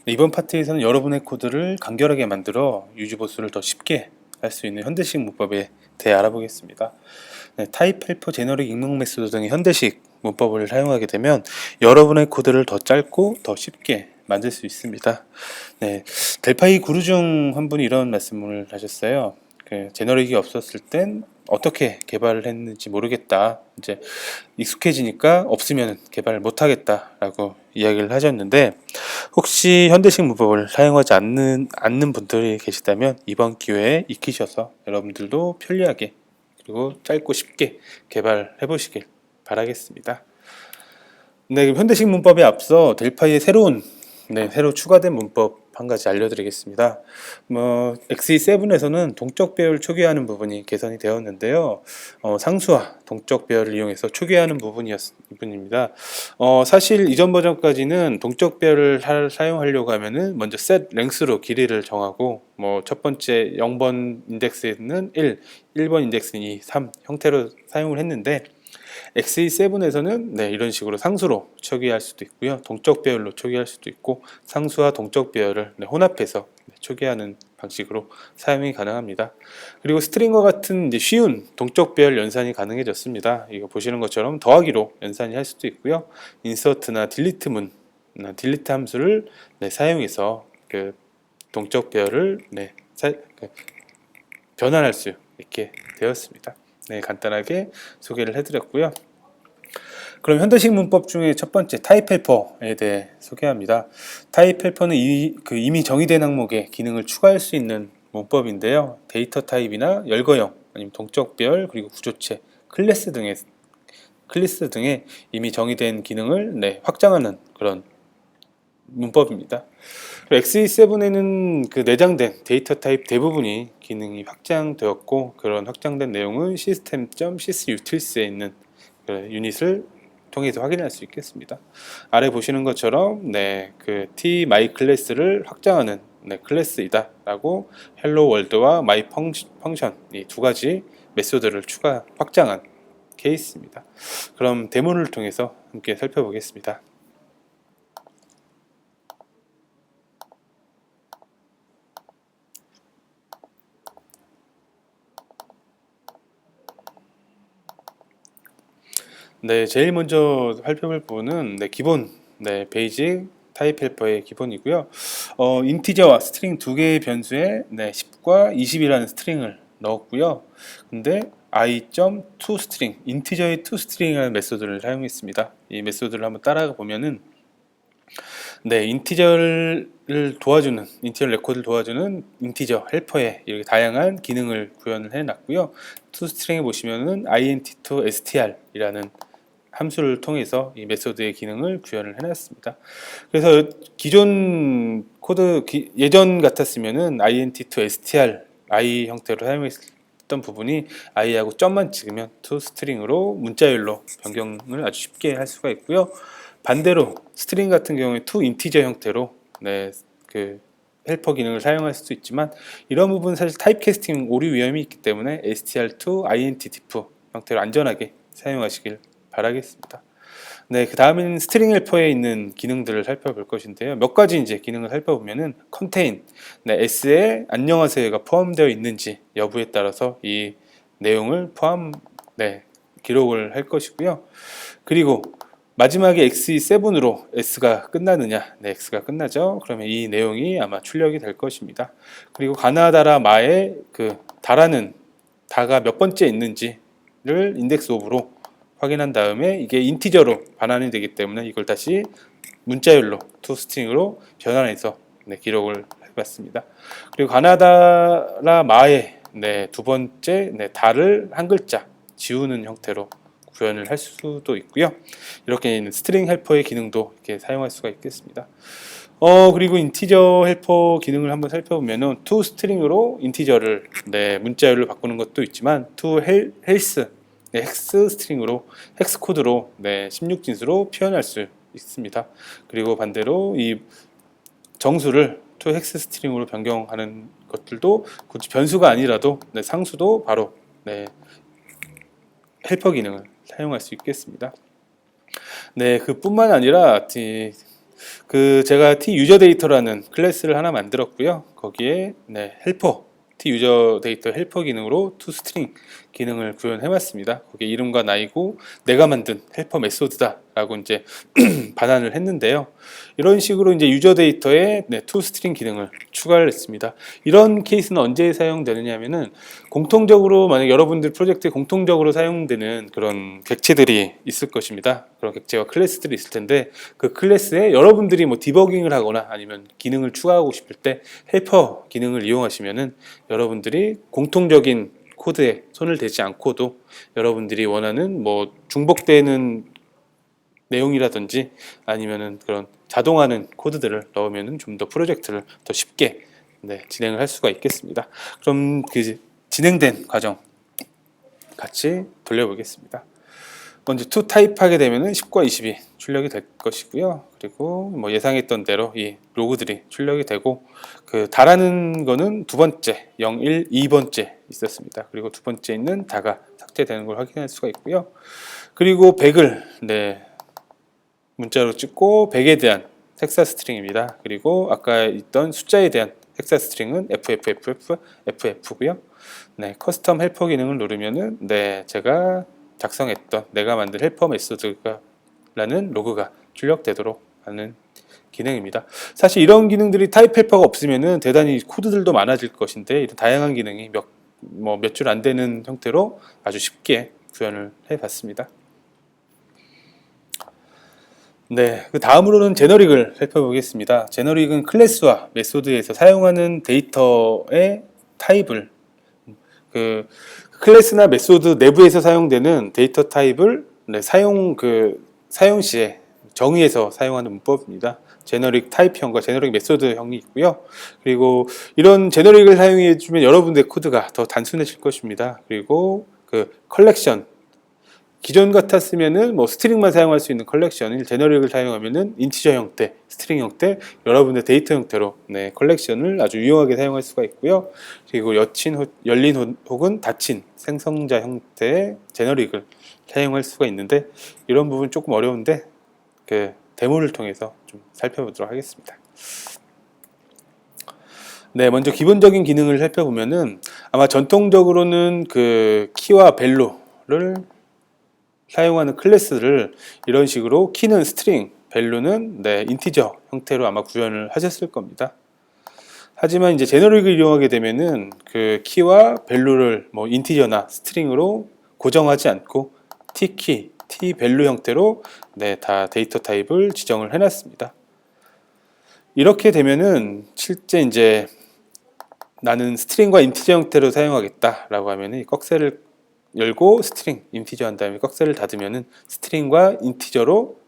이번 파트에서는 여러분의 코드를 간결하게 만들어 유지보수를 더 쉽게 할 수 있는 현대식 문법에 대해 알아보겠습니다. 타입 헬퍼 제너릭 입력 메소드 등의 현대식 문법을 사용하게 되면 여러분의 코드를 더 짧고 더 쉽게 만들 수 있습니다. 델파이 구루 중 한 분이 이런 말씀을 하셨어요. 제너릭이 없었을 땐 어떻게 개발을 했는지 모르겠다. 이제 익숙해지니까 없으면 개발을 못하겠다라고 이야기를 하셨는데, 혹시 현대식 문법을 사용하지 않는 분들이 계시다면 이번 기회에 익히셔서 여러분들도 편리하게 그리고 짧고 쉽게 개발해 보시길 바라겠습니다. 그럼 현대식 문법에 앞서 델파이의 새로 추가된 문법 한 가지 알려드리겠습니다. XE7에서는 동적 배열을 초기화하는 부분이 개선이 되었는데요. 상수와 동적 배열을 이용해서 초기화하는 부분입니다. 사실 이전 버전까지는 동적 배열을 사용하려고 하면은 먼저 set length로 길이를 정하고, 첫 번째 0번 인덱스는 1, 1번 인덱스는 2, 3 형태로 사용을 했는데, XE7에서는 이런 식으로 상수로 초기화할 수도 있고요, 동적 배열로 초기화할 수도 있고, 상수와 동적 배열을 혼합해서 초기화하는 방식으로 사용이 가능합니다. 그리고 스트링과 같은 이제 쉬운 동적 배열 연산이 가능해졌습니다. 이거 보시는 것처럼 더하기로 연산이 할 수도 있고요, 인서트나 딜리트 함수를 사용해서 그 동적 배열을 변환할 수 있게 되었습니다. 간단하게 소개를 해드렸고요. 그럼 현대식 문법 중에 첫 번째 타입 헬퍼에 대해 소개합니다. 타입 헬퍼는 이미 정의된 항목에 기능을 추가할 수 있는 문법인데요. 데이터 타입이나 열거형, 아니면 동적 배열, 그리고 구조체, 클래스 등의 이미 정의된 기능을 확장하는 그런 문법입니다. XE7에는 그 내장된 데이터 타입 대부분이 기능이 확장되었고, 그런 확장된 내용은 system.sysutils에 있는 그 유닛을 통해서 확인할 수 있겠습니다. 아래 보시는 것처럼 그 t my class를 확장하는 클래스이다 라고 hello world와 my function 이 두 가지 메소드를 확장한 케이스입니다. 그럼 데모를 통해서 함께 살펴보겠습니다. 제일 먼저 살펴볼 부분은 기본 베이직 타입 헬퍼의 기본이고요. 인티저와 스트링 두 개의 변수에 10과 20이라는 스트링을 넣었고요. 근데 i.toString, 인티저의 toString이라는 메소드를 사용했습니다. 이 메소드를 한번 따라가 보면은 인티저 레코드를 도와주는 인티저 헬퍼에 이렇게 다양한 기능을 구현을 해놨고요. toString에 보시면은 int2str이라는 함수를 통해서 이 메소드의 기능을 구현을 해놨습니다. 그래서 기존 코드 예전 같았으면은 int2str i 형태로 사용했던 부분이 i하고 점만 찍으면 toString으로 문자열로 변경을 아주 쉽게 할 수가 있고요. 반대로 스트링 같은 경우에 toInteger 형태로 그 헬퍼 기능을 사용할 수도 있지만, 이런 부분 사실 타입캐스팅 오류 위험이 있기 때문에 str2 intdiff 형태로 안전하게 사용하시길 바라겠습니다. 그 다음에는 스트링 헬퍼에 있는 기능들을 살펴볼 것인데요. 몇 가지 이제 기능을 살펴보면은 contain, s에 안녕하세요가 포함되어 있는지 여부에 따라서 이 내용을 기록을 할 것이고요. 그리고 마지막에 XE7으로 S가 끝나느냐, X가 끝나죠. 그러면 이 내용이 아마 출력이 될 것입니다. 그리고 가나다라 마의 그 다가 몇 번째 있는지를 인덱스 오브로 확인한 다음에 이게 인티저로 반환이 되기 때문에 이걸 다시 문자열로 toString으로 변환해서 기록을 해봤습니다. 그리고 가나다라 마의 두 번째 다를 한 글자 지우는 형태로 구현을 할 수도 있고요. 이렇게 스트링 헬퍼의 기능도 이렇게 사용할 수가 있겠습니다. 그리고 인티저 헬퍼 기능을 한번 살펴보면은 toString으로 인티저를 문자열로 바꾸는 것도 있지만 toHealth 헥스 스트링으로 헥스 코드로 16진수로 표현할 수 있습니다. 그리고 반대로 이 정수를 to 헥스 스트링으로 변경하는 것들도 굳이 변수가 아니라도 상수도 바로 헬퍼 기능을 사용할 수 있겠습니다. 그뿐만 아니라 제가 T 유저 데이터라는 클래스를 하나 만들었고요. 거기에 헬퍼 T 유저 데이터 헬퍼 기능으로 toString 기능을 구현해봤습니다. 거기에 이름과 나이고 내가 만든 헬퍼 메소드다라고 이제 반환을 했는데요. 이런 식으로 이제 유저 데이터에 toString 기능을 추가를 했습니다. 이런 케이스는 언제 사용되느냐면은 공통적으로 만약 여러분들 프로젝트에 공통적으로 사용되는 그런 객체들이 있을 것입니다. 그런 객체와 클래스들이 있을 텐데 그 클래스에 여러분들이 뭐 디버깅을 하거나 아니면 기능을 추가하고 싶을 때 헬퍼 기능을 이용하시면은 여러분들이 공통적인 코드에 손을 대지 않고도 여러분들이 원하는 뭐 중복되는 내용이라든지 아니면은 그런 자동화하는 코드들을 넣으면은 좀 더 프로젝트를 더 쉽게 진행을 할 수가 있겠습니다. 그럼 그 진행된 과정 같이 돌려보겠습니다. 먼저 to 타입 하게 되면은 10과 20이 출력이 될 것이고요. 그리고 뭐 예상했던 대로 이 로그들이 출력이 되고 그 다라는 거는 두 번째 0, 1, 2번째 있었습니다. 그리고 두 번째 있는 다가 삭제되는 걸 확인할 수가 있고요. 그리고 100을 문자로 찍고 100에 대한 텍사 스트링입니다. 그리고 아까 있던 숫자에 대한 텍사 스트링은 FFFFF고요. 커스텀 헬퍼 기능을 누르면은 제가 작성했던 내가 만든 헬퍼 메소드라는 로그가 출력되도록 하는 기능입니다. 사실 이런 기능들이 타입 헬퍼가 없으면은 대단히 코드들도 많아질 것인데 이런 다양한 기능이 몇 줄 안 되는 형태로 아주 쉽게 구현을 해봤습니다. 그 다음으로는 제너릭을 살펴보겠습니다. 제너릭은 클래스와 메소드에서 사용하는 데이터의 타입을 클래스나 메소드 내부에서 사용되는 데이터 타입을 사용 시에 정의해서 사용하는 문법입니다. 제너릭 타입형과 제너릭 메소드형이 있고요. 그리고 이런 제너릭을 사용해 주면 여러분들의 코드가 더 단순해질 것입니다. 그리고 컬렉션 기존 같았으면은 뭐 스트링만 사용할 수 있는 컬렉션을 제너릭을 사용하면은 인티저 형태, 스트링 형태, 여러분의 데이터 형태로 컬렉션을 아주 유용하게 사용할 수가 있고요. 그리고 열린 혹은 닫힌 생성자 형태의 제너릭을 사용할 수가 있는데 이런 부분 조금 어려운데 데모를 통해서 좀 살펴보도록 하겠습니다. 먼저 기본적인 기능을 살펴보면은 아마 전통적으로는 키와 밸류를 사용하는 클래스를 이런 식으로 키는 스트링, 밸류는 인티저 형태로 아마 구현을 하셨을 겁니다. 하지만 이제 제너릭을 이용하게 되면은 키와 밸류를 뭐 인티저나 스트링으로 고정하지 않고 t키, t밸류 형태로 다 데이터 타입을 지정을 해놨습니다. 이렇게 되면은 실제 이제 나는 스트링과 인티저 형태로 사용하겠다라고 하면은 이 꺽쇠를 열고 스트링, 인티저 한 다음에 꺽쇠를 닫으면은 스트링과 인티저로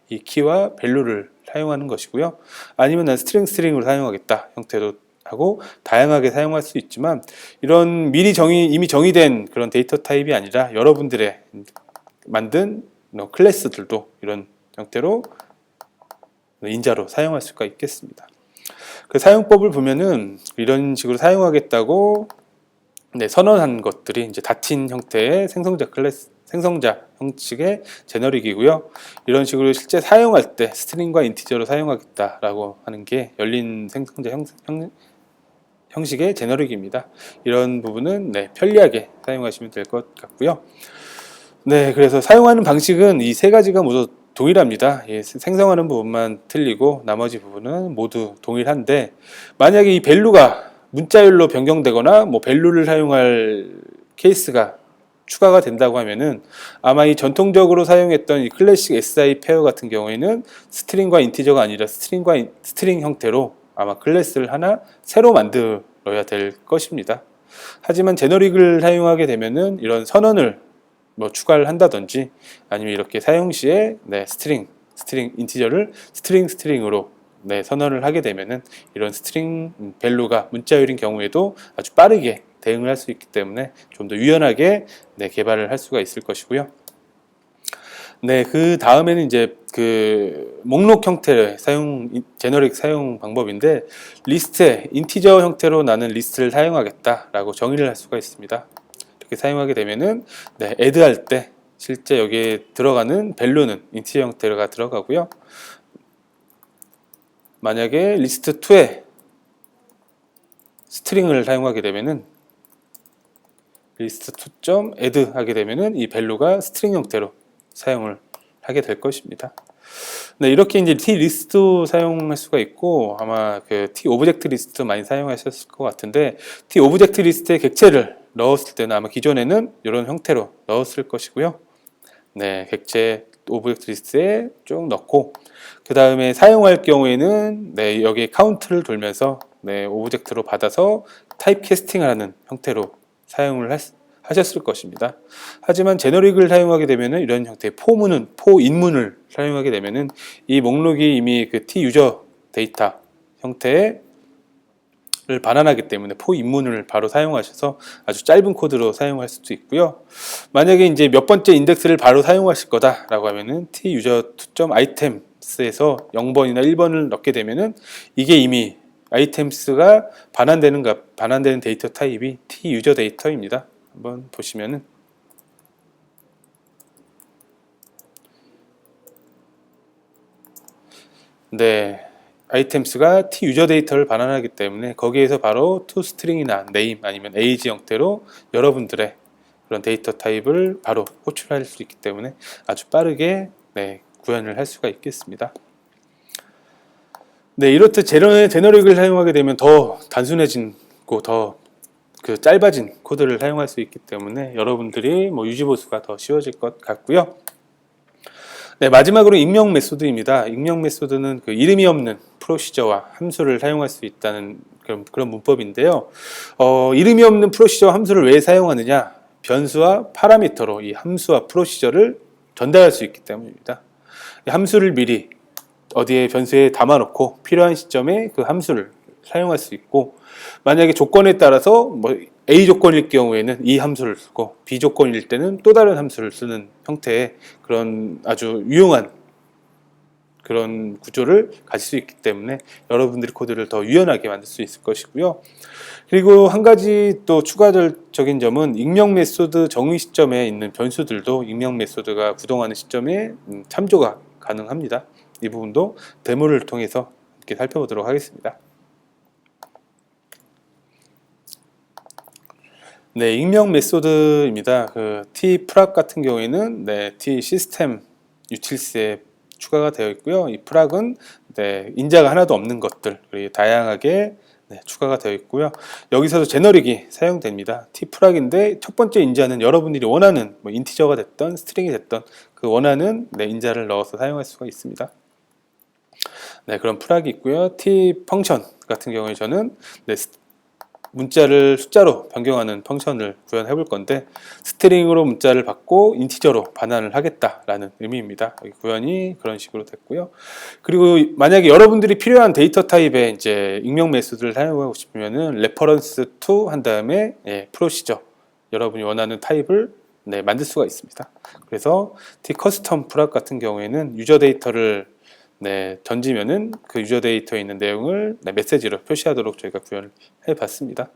이 키와 밸류를 사용하는 것이고요. 아니면 난 스트링으로 사용하겠다 형태도 하고 다양하게 사용할 수 있지만 이런 이미 정의된 그런 데이터 타입이 아니라 여러분들의 만든 클래스들도 이런 형태로 인자로 사용할 수가 있겠습니다. 그 사용법을 보면은 이런 식으로 사용하겠다고 선언한 것들이 이제 닫힌 형태의 생성자 형식의 제너릭이고요. 이런 식으로 실제 사용할 때 스트링과 인티저로 사용하겠다라고 하는 게 열린 생성자 형식의 제너릭입니다. 이런 부분은 편리하게 사용하시면 될 것 같고요. 그래서 사용하는 방식은 이 세 가지가 모두 동일합니다. 생성하는 부분만 틀리고 나머지 부분은 모두 동일한데 만약에 이 밸류가 문자열로 변경되거나 뭐 밸류를 사용할 케이스가 추가가 된다고 하면은 아마 이 전통적으로 사용했던 이 클래식 SI 페어 같은 경우에는 스트링과 인티저가 아니라 스트링 형태로 아마 클래스를 하나 새로 만들어야 될 것입니다. 하지만 제너릭을 사용하게 되면은 이런 선언을 뭐 추가를 한다든지 아니면 이렇게 사용 시에 스트링 인티저를 스트링으로 선언을 하게 되면은 이런 스트링 밸류가 문자열인 경우에도 아주 빠르게 대응을 할 수 있기 때문에 좀 더 유연하게 개발을 할 수가 있을 것이고요. 그 다음에는 이제 목록 형태의 제너릭 사용 방법인데 리스트에 인티저 형태로 나는 리스트를 사용하겠다라고 정의를 할 수가 있습니다. 이렇게 사용하게 되면은 add 할 때 실제 여기에 들어가는 밸류는 인티저 형태가 들어가고요. 만약에 list2에 스트링을 사용하게 되면은 list2.add 하게 되면은 이 밸류가 스트링 형태로 사용을 하게 될 것입니다. 네, 이렇게 이제 t 리스트 사용할 수가 있고, 아마 그 t 오브젝트 리스트 많이 사용하셨을 것 같은데, t 오브젝트 리스트에 객체를 넣었을 때는 아마 기존에는 이런 형태로 넣었을 것이고요. 네, 객체 오브젝트 리스트에 쭉 넣고, 그 다음에 사용할 경우에는 네, 여기 카운트를 돌면서 네, 오브젝트로 받아서 타입 캐스팅을 하는 형태로 사용을 하셨을 것입니다. 하지만 제너릭을 사용하게 되면 이런 형태의 포 인문을 사용하게 되면 이 목록이 이미 그 t 유저 데이터 형태를 반환하기 때문에 포 인문을 바로 사용하셔서 아주 짧은 코드로 사용할 수도 있고요. 만약에 이제 몇 번째 인덱스를 바로 사용하실 거다라고 하면은 t user 2.items에서 0번이나 1번을 넣게 되면은 이게 이미 아이템스가 반환되는 데이터 타입이 t 유저 데이터입니다. 한번 보시면은 네, 아이템스가 t 유저 데이터를 반환하기 때문에 거기에서 바로 toString이나 name 아니면 age 형태로 여러분들의 그런 데이터 타입을 바로 호출할 수 있기 때문에 아주 빠르게 네, 구현을 할 수가 있겠습니다. 네, 이렇듯 제너릭을 사용하게 되면 더 단순해진고 더 그 짧아진 코드를 사용할 수 있기 때문에 여러분들이 뭐 유지 보수가 더 쉬워질 것 같고요. 네, 마지막으로 익명 메소드입니다. 익명 메소드는 그 이름이 없는 프로시저와 함수를 사용할 수 있다는 그런 문법인데요. 이름이 없는 프로시저와 함수를 왜 사용하느냐? 변수와 파라미터로 이 함수와 프로시저를 전달할 수 있기 때문입니다. 이 함수를 미리 어디에 변수에 담아놓고 필요한 시점에 그 함수를 사용할 수 있고, 만약에 조건에 따라서 뭐 A 조건일 경우에는 이 함수를 쓰고 B 조건일 때는 또 다른 함수를 쓰는 형태의 그런 아주 유용한 그런 구조를 가질 수 있기 때문에 여러분들이 코드를 더 유연하게 만들 수 있을 것이고요. 그리고 한 가지 또 추가적인 점은 익명 메소드 정의 시점에 있는 변수들도 익명 메소드가 구동하는 시점에 참조가 가능합니다. 이 부분도 데모를 통해서 이렇게 살펴보도록 하겠습니다. 네, 익명 메소드입니다. 그 tfrag 같은 경우에는 네, t 시스템 유틸스에 추가가 되어 있고요. 이 프락은 네, 인자가 하나도 없는 것들 다양하게 네, 추가가 되어 있고요. 여기서도 제너릭이 사용됩니다. tfrag인데 첫 번째 인자는 여러분들이 원하는 뭐 인티저가 됐던 스트링이 됐던 그 원하는 네, 인자를 넣어서 사용할 수가 있습니다. 네, 그런 프락이 있고요. t 펑션 같은 경우에 저는 네, 문자를 숫자로 변경하는 펑션을 구현해 볼 건데, 스트링으로 문자를 받고 인티저로 반환을 하겠다라는 의미입니다. 여기 구현이 그런 식으로 됐고요. 그리고 만약에 여러분들이 필요한 데이터 타입의 이제 익명 메소드를 사용하고 싶으면은 reference to 한 다음에 프로시저 여러분이 원하는 타입을 네, 만들 수가 있습니다. 그래서 t custom 프락 같은 경우에는 유저 데이터를 네, 던지면은 그 유저 데이터에 있는 내용을 네, 메시지로 표시하도록 저희가 구현을 해봤습니다.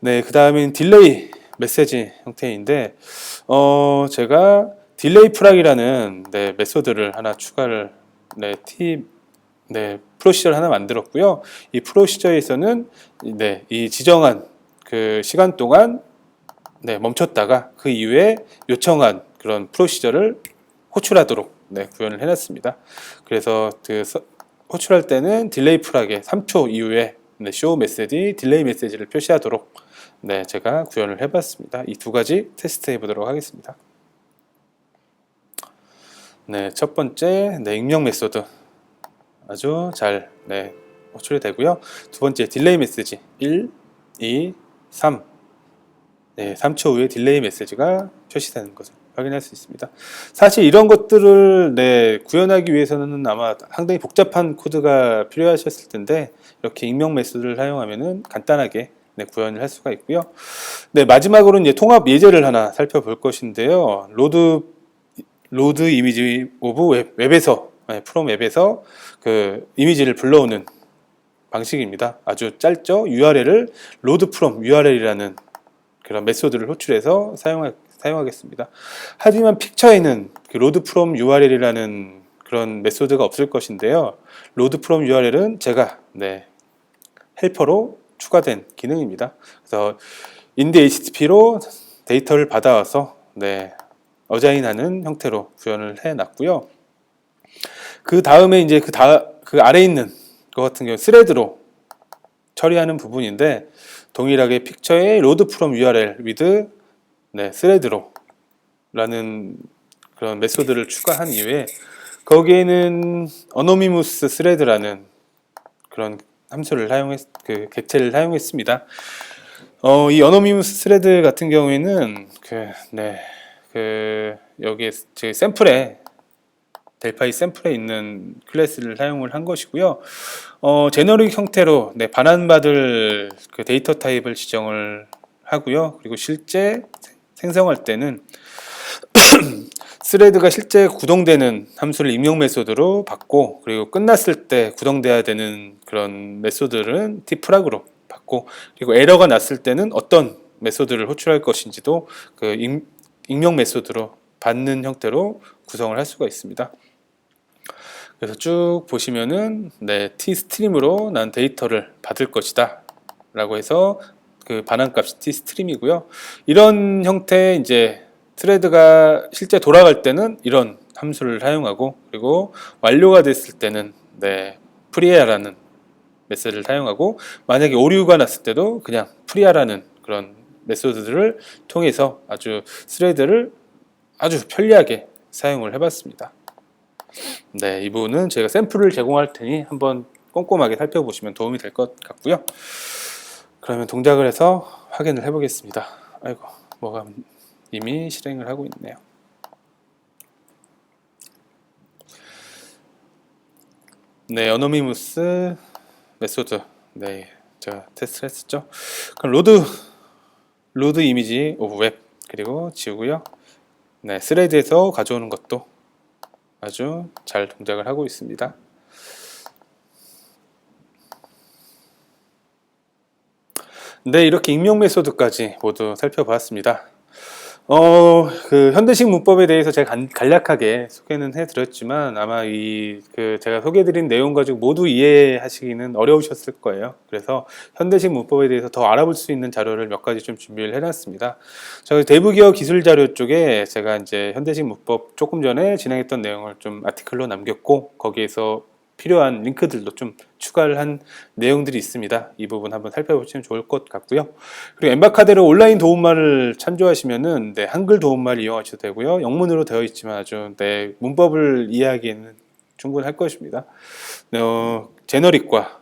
네, 그 다음엔 딜레이 메시지 형태인데, 제가 딜레이 프락이라는 네, 메소드를 하나 추가를 프로시저를 하나 만들었고요. 이 프로시저에서는 네, 이 지정한 그 시간 동안 네, 멈췄다가 그 이후에 요청한 그런 프로시저를 호출하도록 네, 구현을 해놨습니다. 그래서 그 호출할 때는 딜레이 프락에 3초 이후에 네, show 메시지, 딜레이 메시지를 표시하도록 네, 제가 구현을 해봤습니다. 이 두 가지 테스트 해보도록 하겠습니다. 네, 첫 번째 네, 익명 메소드 아주 잘 네, 호출이 되고요. 두 번째 딜레이 메시지 1, 2, 3 네, 3초 후에 딜레이 메시지가 표시되는 것을 확인할 수 있습니다. 사실 이런 것들을 네, 구현하기 위해서는 아마 상당히 복잡한 코드가 필요하셨을 텐데, 이렇게 익명 메소드를 사용하면은 간단하게 네, 구현을 할 수가 있고요. 네, 마지막으로 이제 통합 예제를 하나 살펴볼 것인데요. 로드 이미지 오브 웹에서 프롬 앱에서 그 이미지를 불러오는 방식입니다. 아주 짧죠. URL을 load from URL이라는 그런 메소드를 호출해서 사용하겠습니다. 하지만 픽처에는 그 load from URL이라는 그런 메소드가 없을 것인데요. load from URL은 제가 헬퍼로 추가된 기능입니다. 그래서 인디 HTTP로 데이터를 받아와서 어자인하는 형태로 구현을 해놨고요. 그 다음에 이제 그 아래에 있는 것 같은 경우 스레드로 처리하는 부분인데, 동일하게 픽처에 load from URL with 스레드로 라는 그런 메소드를 추가한 이후에 거기에는 어노니머스 스레드라는 그런 함수를 그 객체를 사용했습니다. 이 어노니머스 스레드 같은 경우에는 여기에 제 델파이 샘플에 있는 클래스를 사용을 한 것이고요. 제너릭 형태로 반환받을 그 데이터 타입을 지정을 하고요. 그리고 실제 생성할 때는 스레드가 실제 구동되는 함수를 입력 메소드로 받고, 그리고 끝났을 때 구동돼야 되는 그런 메소드는 t프락으로 받고, 그리고 에러가 났을 때는 어떤 메소드를 호출할 것인지도 그 입력 메소드로 받는 형태로 구성을 할 수가 있습니다. 그래서 쭉 보시면은 t스트림으로 난 데이터를 받을 것이다 라고 해서 그 반환값이 t스트림이고요. 이런 형태의 이제 스레드가 실제 돌아갈 때는 이런 함수를 사용하고, 그리고 완료가 됐을 때는 프리아라는 메소드를 사용하고, 만약에 오류가 났을 때도 그냥 프리아라는 그런 메소드들을 통해서 아주 스레드를 아주 편리하게 사용을 해봤습니다. 이 부분은 제가 샘플을 제공할 테니 한번 꼼꼼하게 살펴보시면 도움이 될 것 같고요. 그러면 동작을 해서 확인을 해보겠습니다. 아이고, 뭐가 이미 실행을 하고 있네요. 어노니머스 메소드 제가 테스트를 했었죠. 그럼 로드 이미지 오브 웹 그리고 지우고요. 스레드에서 가져오는 것도 아주 잘 동작을 하고 있습니다. 이렇게 입력 메소드까지 모두 살펴보았습니다. 그 현대식 문법에 대해서 제가 간략하게 소개는 해드렸지만, 아마 제가 소개해드린 내용 가지고 모두 이해하시기는 어려우셨을 거예요. 그래서 현대식 문법에 대해서 더 알아볼 수 있는 자료를 몇 가지 좀 준비를 해놨습니다. 저희 대부기업 기술 자료 쪽에 제가 이제 현대식 문법 조금 전에 진행했던 내용을 좀 아티클로 남겼고, 거기에서 필요한 링크들도 좀 추가를 한 내용들이 있습니다. 이 부분 한번 살펴보시면 좋을 것 같고요. 그리고 엠바카데르 온라인 도움말을 참조하시면은 한글 도움말 이용하셔도 되고요. 영문으로 되어 있지만 아주 문법을 이해하기에는 충분할 것입니다. 제너릭과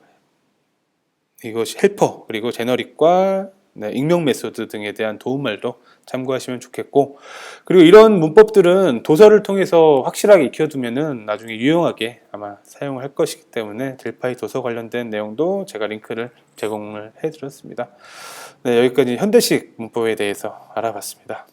이것이 헬퍼, 그리고 제너릭과 익명 메소드 등에 대한 도움말도 참고하시면 좋겠고, 그리고 이런 문법들은 도서를 통해서 확실하게 익혀두면은 나중에 유용하게 아마 사용을 할 것이기 때문에 델파이 도서 관련된 내용도 제가 링크를 제공을 해드렸습니다. 여기까지 현대식 문법에 대해서 알아봤습니다.